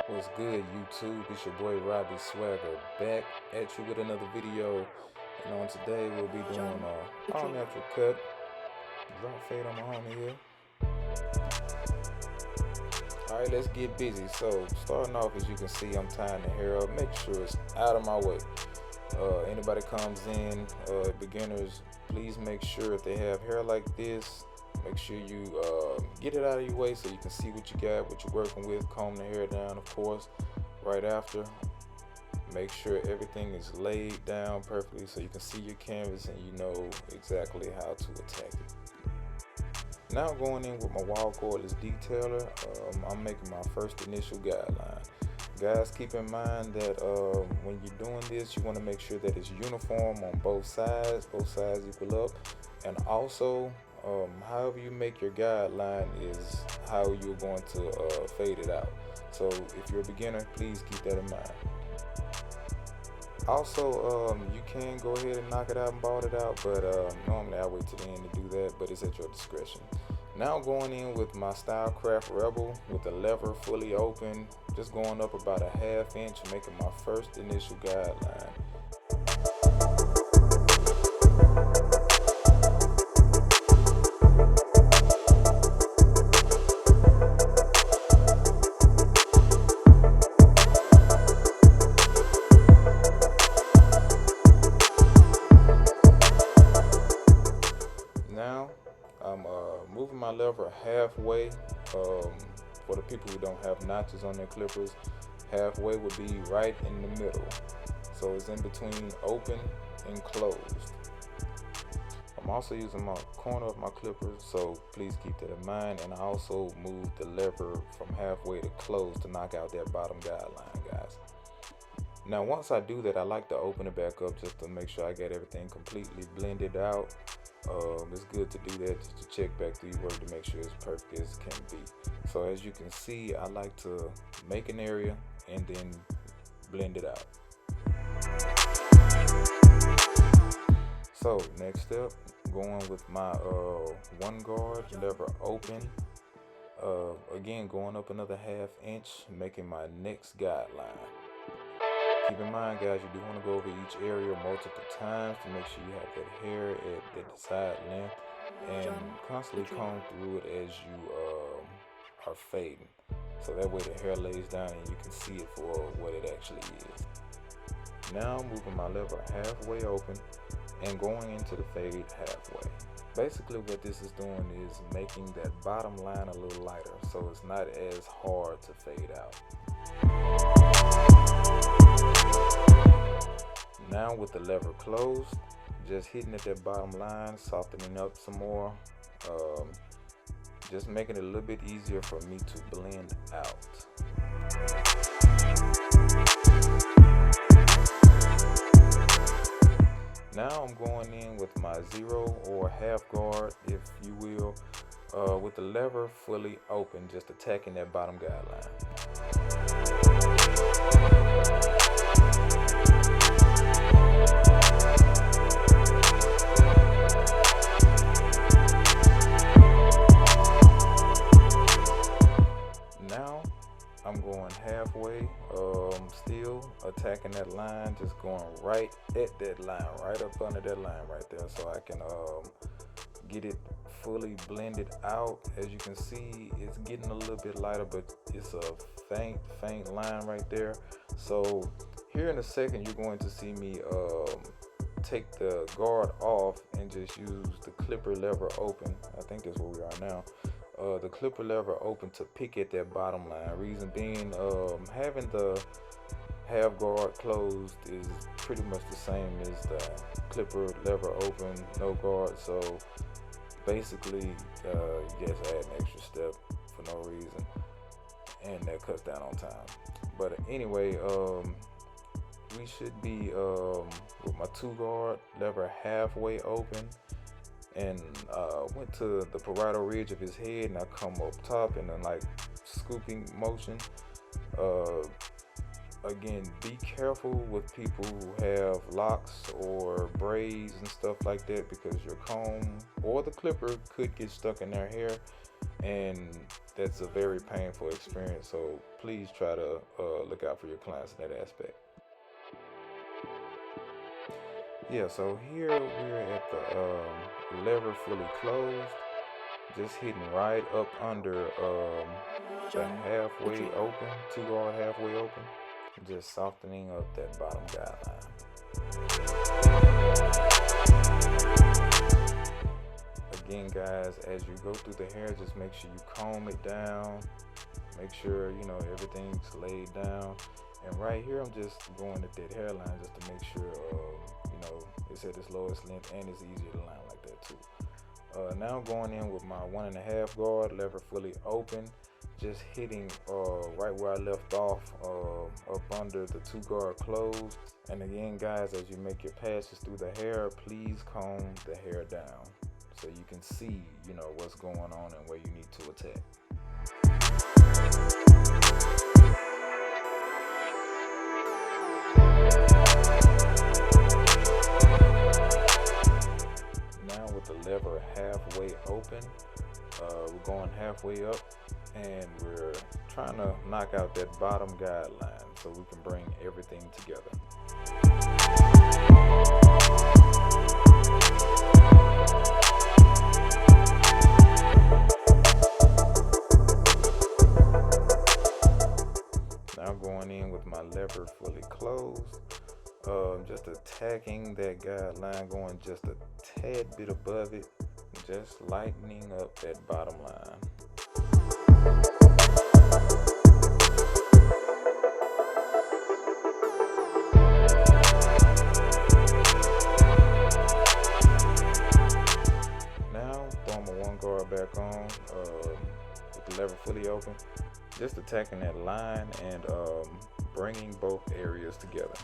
What's good, YouTube? It's your boy Robbie Swagger back at you with another video. And on today we'll be doing all natural cut, drop fade on my homie here. Alright, let's get busy. So starting off, as you can see, I'm tying the hair up. Make sure it's out of my way. Anybody comes in, beginners, please make sure if they have hair like this, make sure you get it out of your way so you can see what you got, what you're working with. Comb the hair down, of course, right after. Make sure everything is laid down perfectly so you can see your canvas and you know exactly how to attack it. Now going in with my wall cordless detailer, I'm making my first initial guideline. Guys, keep in mind that when you're doing this, you want to make sure that it's uniform on both sides equal up, and also however you make your guideline is how you're going to fade it out. So if you're a beginner, please keep that in mind. Also, you can go ahead and knock it out and bald it out, but normally I wait to the end to do that, but it's at your discretion. Now going in with my Stylecraft Rebel with the lever fully open, just going up about a ½ inch, making my first initial guideline. Now I'm moving my lever halfway. For the people who don't have notches on their clippers, halfway would be right in the middle. So it's in between open and closed. I'm also using my corner of my clippers, so please keep that in mind. And I also move the lever from halfway to close to knock out that bottom guideline, guys. Now once I do that, I like to open it back up just to make sure I get everything completely blended out. It's good to do that just to check back through your work to make sure it's perfect as it can be. So as you can see, I like to make an area and then blend it out. So next step, going with my one guard lever open. Again, going up another ½ inch, making my next guideline. Keep in mind, guys, you do want to go over each area multiple times to make sure you have that hair at the desired length, and constantly comb through it as you are fading, so that way the hair lays down and you can see it for what it actually is. Now moving my lever halfway open and going into the fade halfway. Basically what this is doing is making that bottom line a little lighter, so it's not as hard to fade out. Now with the lever closed, just hitting at that bottom line, softening up some more, just making it a little bit easier for me to blend out. Now I'm going in with my 0 or half guard, if you will, with the lever fully open, just attacking that bottom guideline. Now I'm going halfway, still attacking that line, just going right at that line, right up under that line right there, so I can get it fully blended out. As you can see, it's getting a little bit lighter, but it's a faint line right there. So here in a second, you're going to see me take the guard off and just use the clipper lever open. I think that's where we are now. The clipper lever open to pick at that bottom line. Reason being, having the half guard closed is pretty much the same as the clipper lever open, no guard. So basically, you just add an extra step for no reason, and that cuts down on time. But anyway, we should be with my 2 guard lever halfway open, and went to the parietal ridge of his head, and I come up top in a like scooping motion. Again, be careful with people who have locks or braids and stuff like that, because your comb or the clipper could get stuck in their hair, and that's a very painful experience. So please try to look out for your clients in that aspect. Yeah, so here we're at the lever fully closed, just hitting right up under the halfway open, 2 guard halfway open, just softening up that bottom guideline. Again, guys, as you go through the hair, just make sure you comb it down, make sure everything's laid down. And right here, I'm just going at that hairline just to make sure it's at its lowest length and it's easier to line like that too. Now I'm going in with my 1.5 guard, lever fully open, just hitting right where I left off, up under the 2 guard closed. And again, guys, as you make your passes through the hair, please comb the hair down so you can see what's going on and where you need to attack. The lever halfway open, we're going halfway up, and we're trying to knock out that bottom guideline so we can bring everything together. Now going in with my lever fully closed, just attacking that guideline, going just a tad bit above it, just lightening up that bottom line. Now throwing my 1 guard back on with the lever fully open, just attacking that line and bringing both areas together.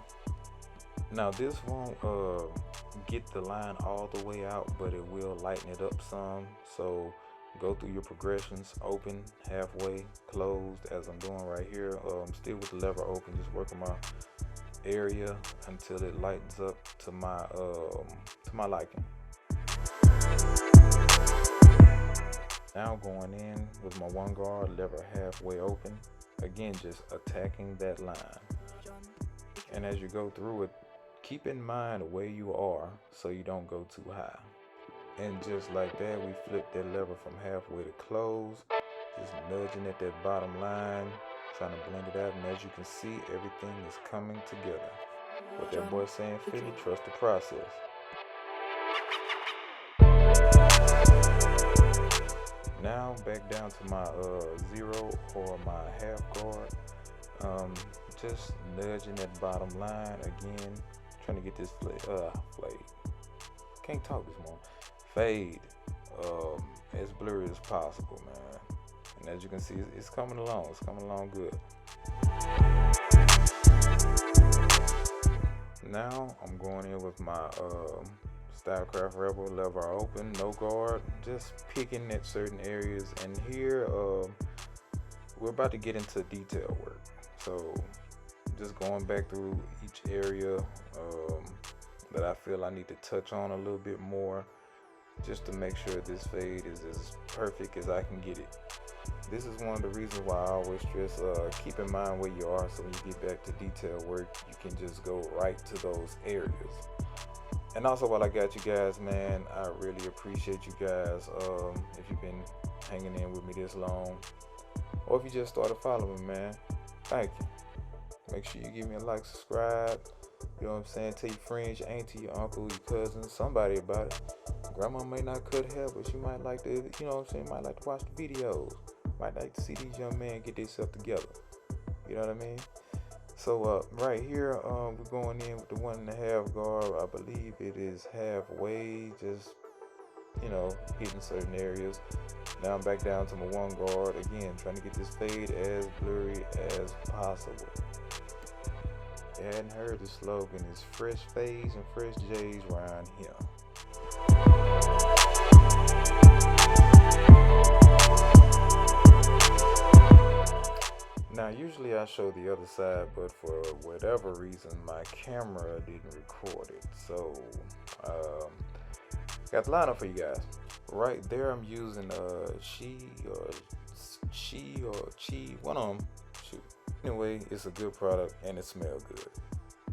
Now this won't get the line all the way out, but it will lighten it up some. So go through your progressions, open, halfway, closed, as I'm doing right here. Still with the lever open, just working my area until it lightens up to my liking. Now going in with my 1 guard, lever halfway open, again just attacking that line. And as you go through it, keep in mind where you are so you don't go too high. And just like that, we flip that lever from halfway to close, just nudging at that bottom line, trying to blend it out. And as you can see, everything is coming together. What that boy saying, Philly, trust the process. Now back down to my 0 or my half guard, just nudging that bottom line again, trying to get this fade. Can't talk this morning. Fade as blurry as possible, man. And as you can see, it's coming along. It's coming along good. Now I'm going in with my Stylecraft Rebel lever open, no guard, just picking at certain areas. And here we're about to get into detail work. So just going back through each area that I feel I need to touch on a little bit more, just to make sure this fade is as perfect as I can get it. This is one of the reasons why I always stress keep in mind where you are, so when you get back to detail work, you can just go right to those areas. And also, while I got you guys, man, I really appreciate you guys. If you've been hanging in with me this long, or if you just started following me, man, thank you. Make sure you give me a like, subscribe. You know what I'm saying? Tell your friends, your auntie, your uncle, your cousin, somebody about it. Grandma may not cut hair, but she might like to, you know what I'm saying? Might like to watch the videos. Might like to see these young men get themselves together. You know what I mean? So right here, we're going in with the 1.5 guard. I believe it is halfway, just hitting certain areas. Now I'm back down to my 1 guard again, trying to get this fade as blurry as possible. You hadn't heard the slogan, it's fresh fades and fresh J's around here. Now usually I show the other side, but for whatever reason my camera didn't record it. So got the lineup for you guys. Right there I'm using She Chi or Chi, one of them. Shoot. Anyway, it's a good product and it smells good.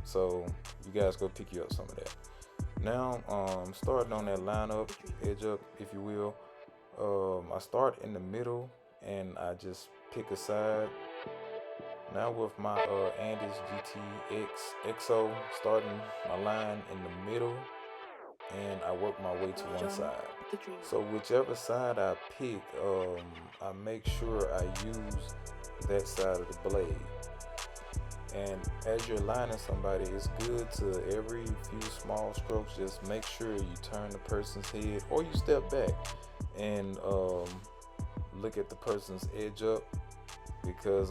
So you guys go pick you up some of that. Now, starting on that lineup, edge up, if you will. I start in the middle and I just pick a side. Now with my Andis GTX EXO, starting my line in the middle, and I work my way to one side. So whichever side I pick, I make sure I use that side of the blade. And as you're lining somebody, it's good to every few small strokes just make sure you turn the person's head or you step back and look at the person's edge up, because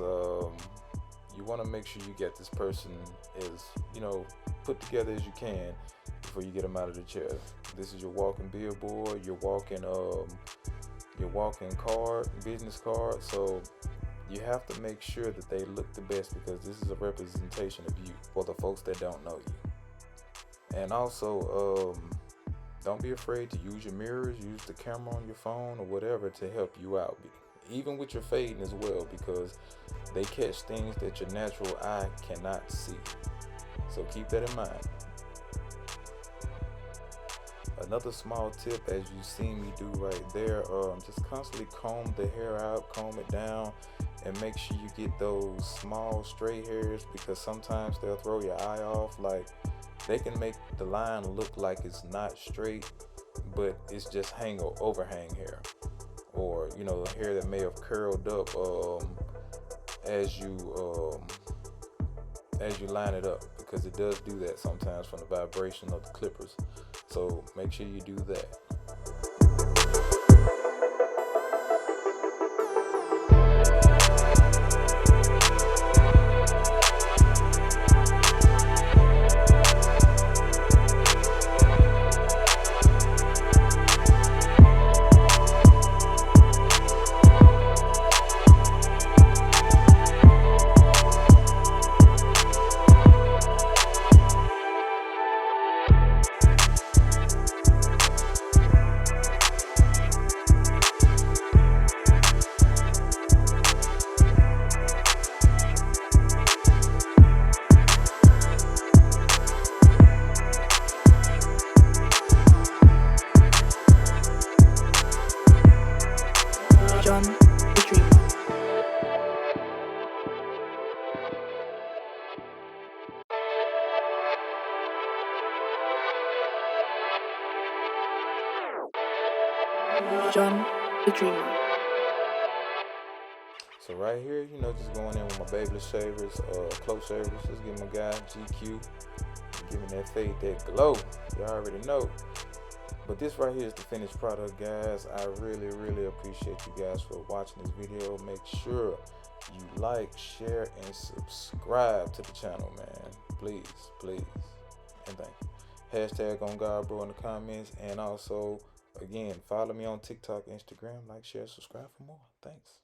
you want to make sure you get this person as put together as you can before you get them out of the chair. This is your walking billboard, your walking card, business card. So you have to make sure that they look the best, because this is a representation of you for the folks that don't know you. And also, don't be afraid to use your mirrors, use the camera on your phone or whatever to help you out, even with your fading as well, because they catch things that your natural eye cannot see. So keep that in mind. Another small tip, as you see me do right there, just constantly comb the hair out, comb it down, and make sure you get those small stray hairs, because sometimes they'll throw your eye off. Like, they can make the line look like it's not straight, but it's just overhang hair, or hair that may have curled up as you line it up, because it does do that sometimes from the vibration of the clippers. So make sure you do that. John the Dreamer. John the Dreamer. So right here, just going in with my Babyliss shavers, close shavers, just give my guy GQ, giving that fade, that glow. You already know. But this right here is the finished product, guys. I really, really appreciate you guys for watching this video. Make sure you like, share, and subscribe to the channel, man. Please, please, and thank you. Hashtag on God Bro in the comments, and also, again, follow me on TikTok, Instagram, like, share, subscribe for more. Thanks.